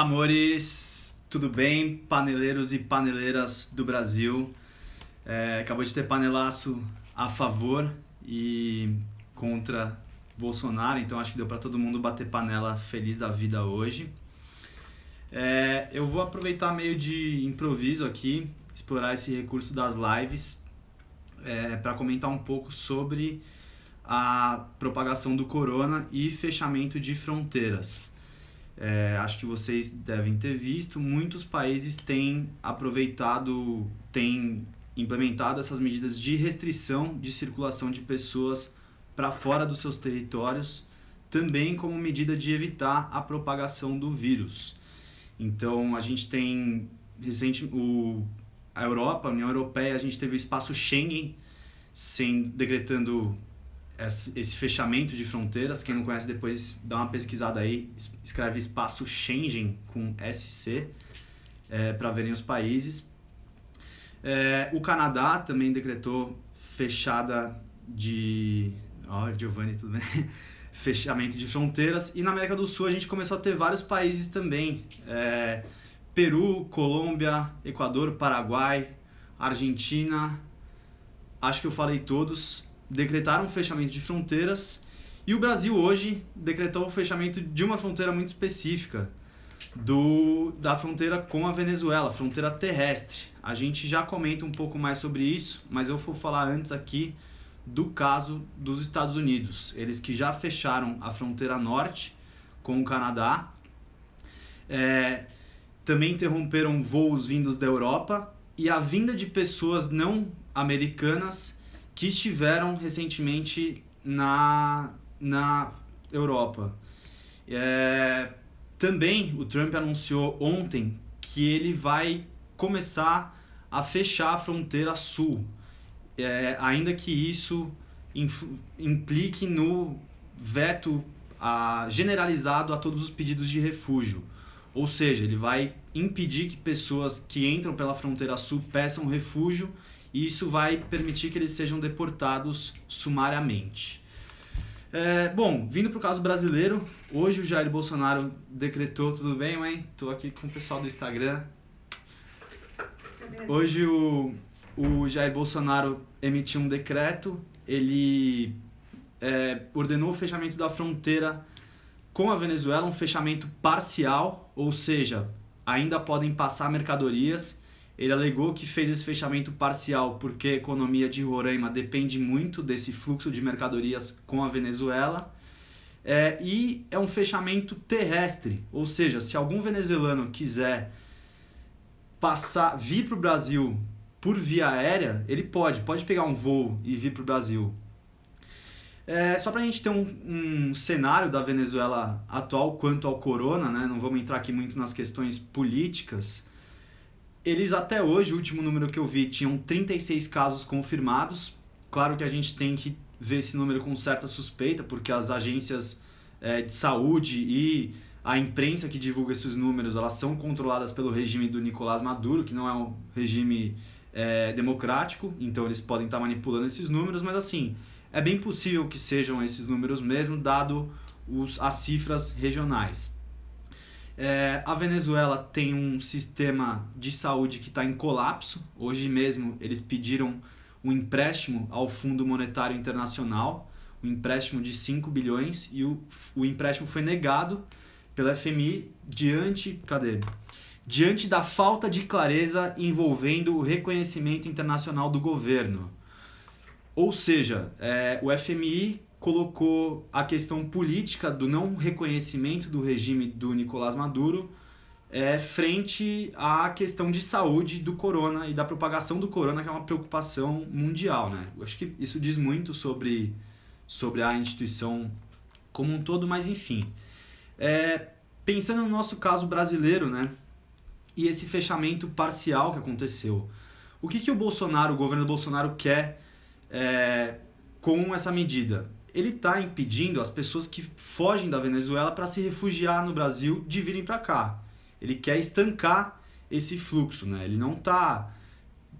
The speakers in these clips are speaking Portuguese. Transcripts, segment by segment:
Amores, tudo bem? Paneleiros e paneleiras do Brasil. Acabou de ter panelaço a favor e contra Bolsonaro, então acho que deu para todo mundo bater panela feliz da vida hoje. Eu vou aproveitar meio de improviso aqui, explorar esse recurso das lives para comentar um pouco sobre a propagação do corona e fechamento de fronteiras. Acho que vocês devem ter visto, muitos países têm implementado essas medidas de restrição de circulação de pessoas para fora dos seus territórios, também como medida de evitar a propagação do vírus. Então a gente tem a Europa, a União Europeia, a gente teve o espaço Schengen decretando esse fechamento de fronteiras. Quem não conhece, depois dá uma pesquisada aí, escreve espaço Schengen com SC para verem os países. O Canadá também decretou Giovanni, tudo bem? Fechamento de fronteiras. E na América do Sul a gente começou a ter vários países também, Peru, Colômbia, Equador, Paraguai, Argentina, acho que eu falei todos, decretaram o fechamento de fronteiras. E o Brasil hoje decretou o fechamento de uma fronteira muito específica, da fronteira com a Venezuela, fronteira terrestre. A gente já comenta um pouco mais sobre isso, mas eu vou falar antes aqui do caso dos Estados Unidos. Eles que já fecharam a fronteira norte com o Canadá, também interromperam voos vindos da Europa e a vinda de pessoas não americanas que estiveram recentemente na Europa. Também o Trump anunciou ontem que ele vai começar a fechar a fronteira sul, ainda que isso implique no veto generalizado a todos os pedidos de refúgio. Ou seja, ele vai impedir que pessoas que entram pela fronteira sul peçam refúgio, e isso vai permitir que eles sejam deportados sumariamente. Vindo para o caso brasileiro, hoje o Jair Bolsonaro decretou... Tudo bem, mãe? Estou aqui com o pessoal do Instagram. Hoje o Jair Bolsonaro emitiu um decreto, ele ordenou o fechamento da fronteira com a Venezuela, um fechamento parcial, ou seja, ainda podem passar mercadorias. Ele alegou que fez esse fechamento parcial porque a economia de Roraima depende muito desse fluxo de mercadorias com a Venezuela. E é um fechamento terrestre, ou seja, se algum venezuelano quiser vir para o Brasil por via aérea, ele pode pegar um voo e vir para o Brasil. Só para a gente ter um cenário da Venezuela atual quanto ao corona, né? Não vamos entrar aqui muito nas questões políticas. Eles até hoje, o último número que eu vi, tinham 36 casos confirmados. Claro que a gente tem que ver esse número com certa suspeita, porque as agências de saúde e a imprensa que divulga esses números, elas são controladas pelo regime do Nicolás Maduro, que não é um regime democrático, então eles podem estar manipulando esses números, mas assim, é bem possível que sejam esses números mesmo, dado as cifras regionais. A Venezuela tem um sistema de saúde que está em colapso. Hoje mesmo eles pediram um empréstimo ao Fundo Monetário Internacional, um empréstimo de 5 bilhões, e o empréstimo foi negado pela FMI diante da falta de clareza envolvendo o reconhecimento internacional do governo. Ou seja, o FMI colocou a questão política do não reconhecimento do regime do Nicolás Maduro frente à questão de saúde do corona e da propagação do corona, que é uma preocupação mundial, né? Eu acho que isso diz muito sobre a instituição como um todo, mas enfim. Pensando no nosso caso brasileiro, né? E esse fechamento parcial que aconteceu. O que o governo Bolsonaro quer com essa medida? Ele está impedindo as pessoas que fogem da Venezuela para se refugiar no Brasil de virem para cá. Ele quer estancar esse fluxo, né? Ele não está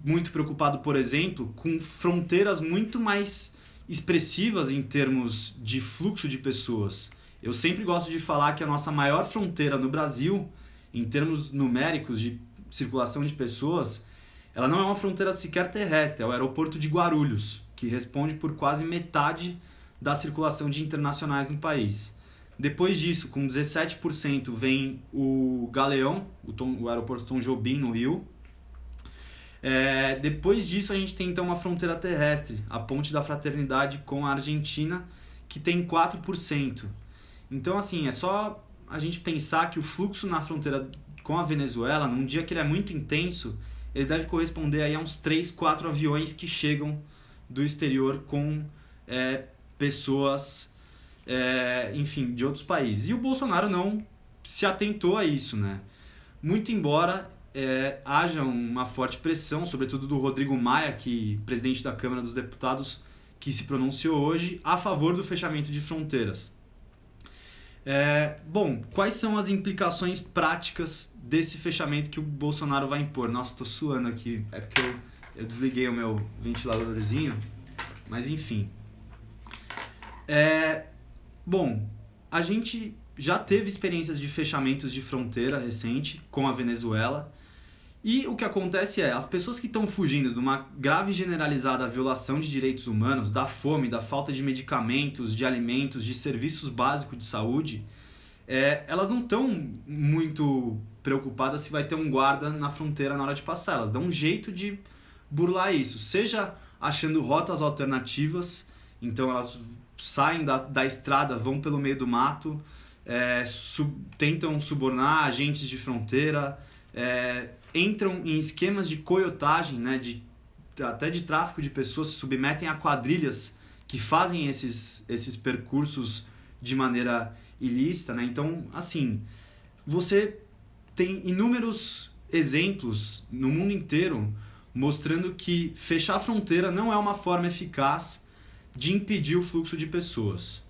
muito preocupado, por exemplo, com fronteiras muito mais expressivas em termos de fluxo de pessoas. Eu sempre gosto de falar que a nossa maior fronteira no Brasil em termos numéricos de circulação de pessoas, ela não é uma fronteira sequer terrestre, é o aeroporto de Guarulhos, que responde por quase metade da circulação de internacionais no país. Depois disso, com 17%, vem o Galeão, o aeroporto Tom Jobim, no Rio. Depois disso, a gente tem então uma fronteira terrestre, a Ponte da Fraternidade com a Argentina, que tem 4%. Então, assim, é só a gente pensar que o fluxo na fronteira com a Venezuela, num dia que ele é muito intenso, ele deve corresponder aí a uns 3, 4 aviões que chegam do exterior com pessoas, enfim, de outros países. E o Bolsonaro não se atentou a isso, né? Muito embora haja uma forte pressão, sobretudo do Rodrigo Maia, presidente da Câmara dos Deputados, que se pronunciou hoje a favor do fechamento de fronteiras. Bom, quais são as implicações práticas desse fechamento que o Bolsonaro vai impor? Nossa, estou suando aqui, é porque eu desliguei o meu ventiladorzinho, mas enfim. Bom, a gente já teve experiências de fechamentos de fronteira recente com a Venezuela, e o que acontece as pessoas que estão fugindo de uma grave e generalizada violação de direitos humanos, da fome, da falta de medicamentos, de alimentos, de serviços básicos de saúde, elas não estão muito preocupadas se vai ter um guarda na fronteira na hora de passar. Elas dão um jeito de burlar isso, seja achando rotas alternativas, então elas saem da estrada, vão pelo meio do mato, tentam subornar agentes de fronteira, entram em esquemas de coiotagem, né, até de tráfico de pessoas, se submetem a quadrilhas que fazem esses percursos de maneira ilícita, né? Então, assim, você tem inúmeros exemplos no mundo inteiro mostrando que fechar a fronteira não é uma forma eficaz de impedir o fluxo de pessoas.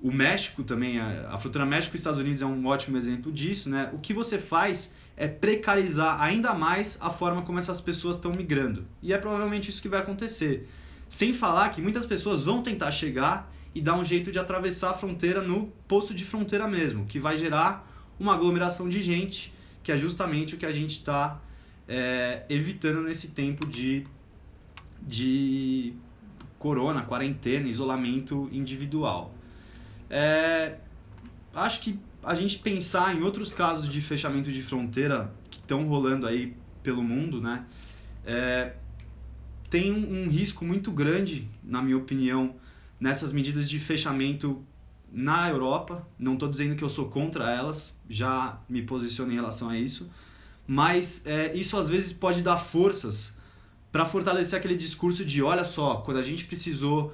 O México também, a fronteira México-Estados Unidos é um ótimo exemplo disso, né? O que você faz é precarizar ainda mais a forma como essas pessoas estão migrando. E é provavelmente isso que vai acontecer. Sem falar que muitas pessoas vão tentar chegar e dar um jeito de atravessar a fronteira no posto de fronteira mesmo, que vai gerar uma aglomeração de gente, que é justamente o que a gente está evitando nesse tempo de corona, quarentena, isolamento individual. Acho que a gente pensar em outros casos de fechamento de fronteira que estão rolando aí pelo mundo, né, tem um risco muito grande, na minha opinião, nessas medidas de fechamento na Europa. Não estou dizendo que eu sou contra elas, já me posiciono em relação a isso, mas isso às vezes pode dar forças para fortalecer aquele discurso de olha só, quando a gente precisou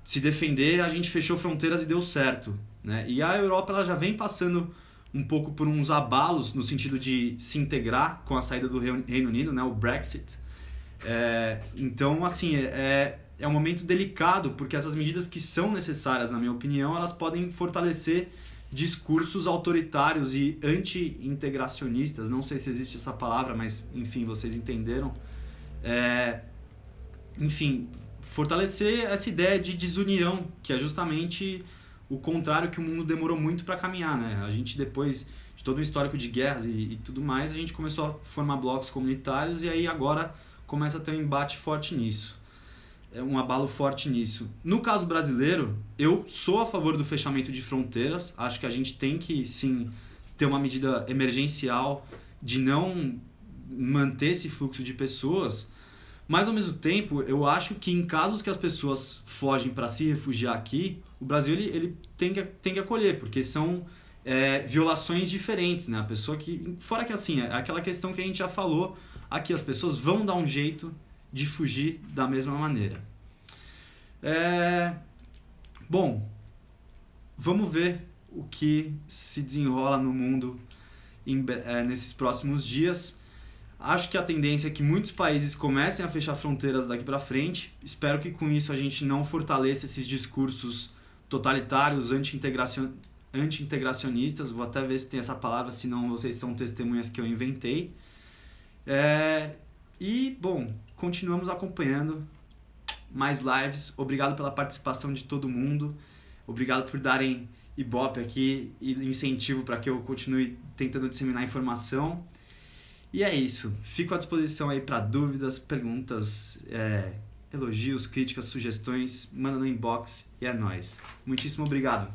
se defender, a gente fechou fronteiras e deu certo, né? E a Europa ela já vem passando um pouco por uns abalos no sentido de se integrar com a saída do Reino Unido, né? O Brexit. Então, assim, é um momento delicado, porque essas medidas que são necessárias, na minha opinião, elas podem fortalecer discursos autoritários e anti-integracionistas. Não sei se existe essa palavra, mas, enfim, vocês entenderam. Enfim, fortalecer essa ideia de desunião, que é justamente o contrário que o mundo demorou muito para caminhar, né? A gente, depois de todo um histórico de guerras e tudo mais, a gente começou a formar blocos comunitários e aí agora começa a ter um embate forte nisso, um abalo forte nisso. No caso brasileiro, eu sou a favor do fechamento de fronteiras, acho que a gente tem que, sim, ter uma medida emergencial de não manter esse fluxo de pessoas, mas ao mesmo tempo eu acho que em casos que as pessoas fogem para se refugiar aqui, o Brasil ele tem que acolher, porque são violações diferentes, né? A pessoa que, fora que assim, é aquela questão que a gente já falou aqui, as pessoas vão dar um jeito de fugir da mesma maneira. Bom, vamos ver o que se desenrola no mundo nesses próximos dias. Acho que a tendência é que muitos países comecem a fechar fronteiras daqui para frente. Espero que com isso a gente não fortaleça esses discursos totalitários, anti-integracionistas. Vou até ver se tem essa palavra, senão vocês são testemunhas que eu inventei. E, bom, continuamos acompanhando mais lives. Obrigado pela participação de todo mundo. Obrigado por darem ibope aqui e incentivo para que eu continue tentando disseminar informação. E é isso. Fico à disposição aí para dúvidas, perguntas, elogios, críticas, sugestões. Manda no inbox e é nóis. Muitíssimo obrigado.